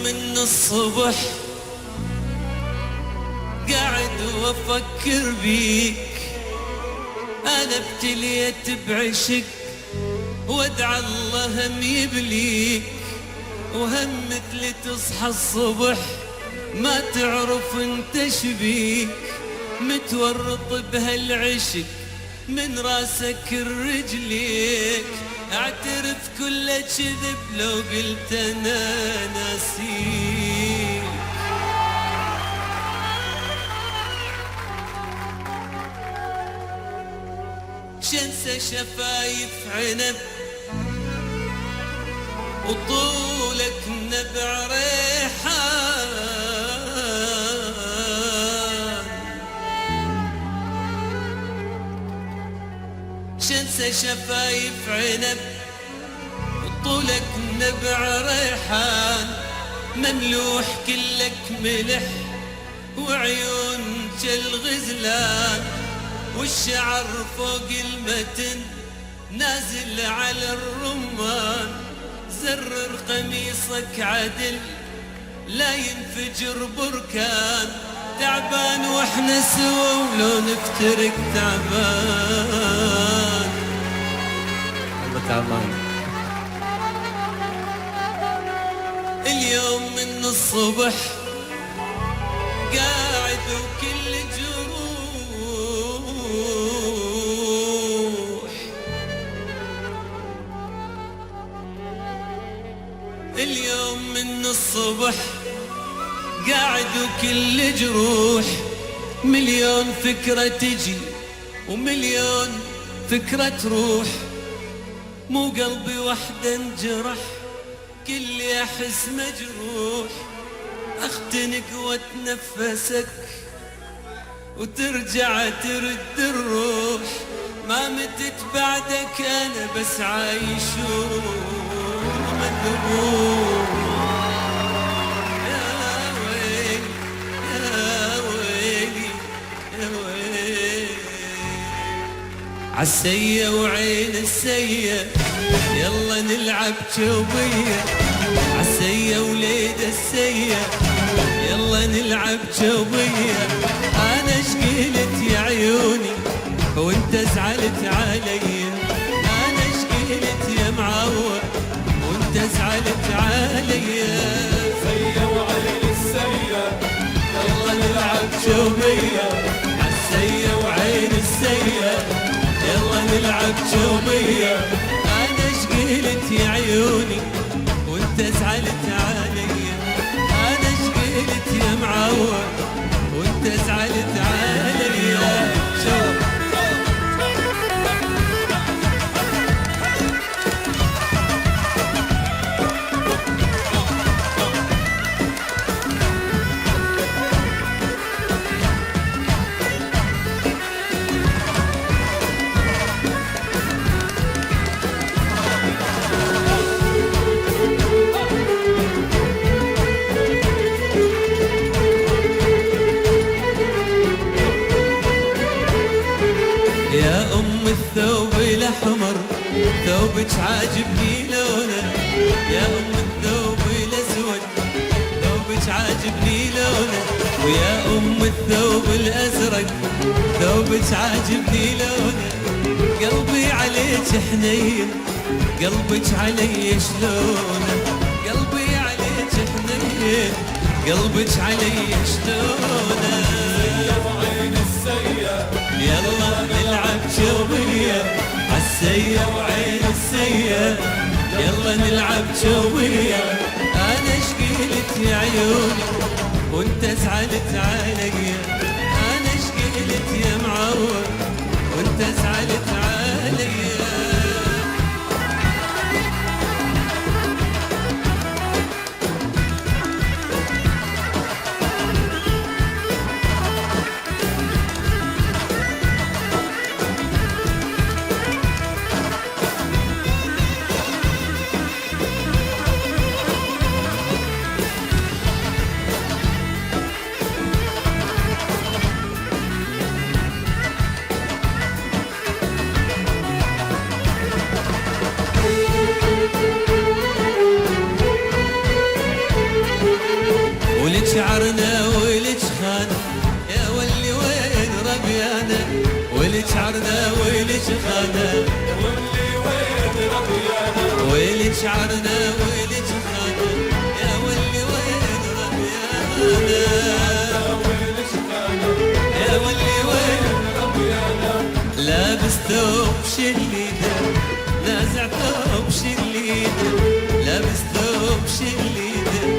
من الصبح قاعد وافكر بيك، انا ابتليت بعشق وادعى الله هم يبليك، وهم مثل تصحى الصبح ما تعرف انت شبيك، متورط بهالعشق من راسك الرجليك، اعترف كل كذب لو قلت انا ناسيك. شنسى شفايف عنب وطولك نبع ريحان، شنسى شفايف عنب وطولك نبع ريحان، مملوح كلك ملح وعيون كالغزلان، والشعر فوق المتن نازل على الرمان، زرر قميصك عدل لا ينفجر بركان، تعبان واحنا سوا ولو نفترق تعبان. الله تعبان. اليوم من الصبح قاعد وكل جروح، اليوم من الصبح قاعد وكل جروح، مليون فكرة تجي ومليون فكرة تروح، مو قلبي وحده انجرح كل احس مجروح، اختنق واتنفسك وترجع ترد الروح، ما متت بعدك انا بس عايش ومذبوح. يا ويلي يا ويلي يا ويلي عالسية وعين السية يلا نلعب جوبية، عالسية وليد السية يلا نلعب جوبية، انا شقلت يا عيوني وانت زعلت علي، انا شقلت يا معور وانت زعلت علي، سية وعين السية يلا نلعب جوبية، عالسية وعين السية يلا نلعب جوبية، انا شقلت يا عيوني وانت زعلت علي، انا شقلت يا معور وانت زعلت علي. شوف يا أم الثوب الأحمر ثوبك عاجبني لونه، يا أم الثوب الأسود ثوبك عاجبني لونه، ويا أم الثوب الأزرق ثوبك عاجبني لونه، قلبي عليك حنين قلبك علي شلونه، قلبي عليك حنين قلبك علي شلونه. وعين السية يلا نلعب جوبية، عالسية وعين السية يلا نلعب جوبية، انا شقلت يا عيوني وانت زعلت علي، انا شقلت يا معور وانت زعلت علي. خانه واللي وين ربيانا ويلي شعرنا ويلي خانه يا واللي وين ربيانا وين شفانا يا واللي وين ربيانا لابس ثوب شليده نازع ثوب شليده لابس ثوب شليده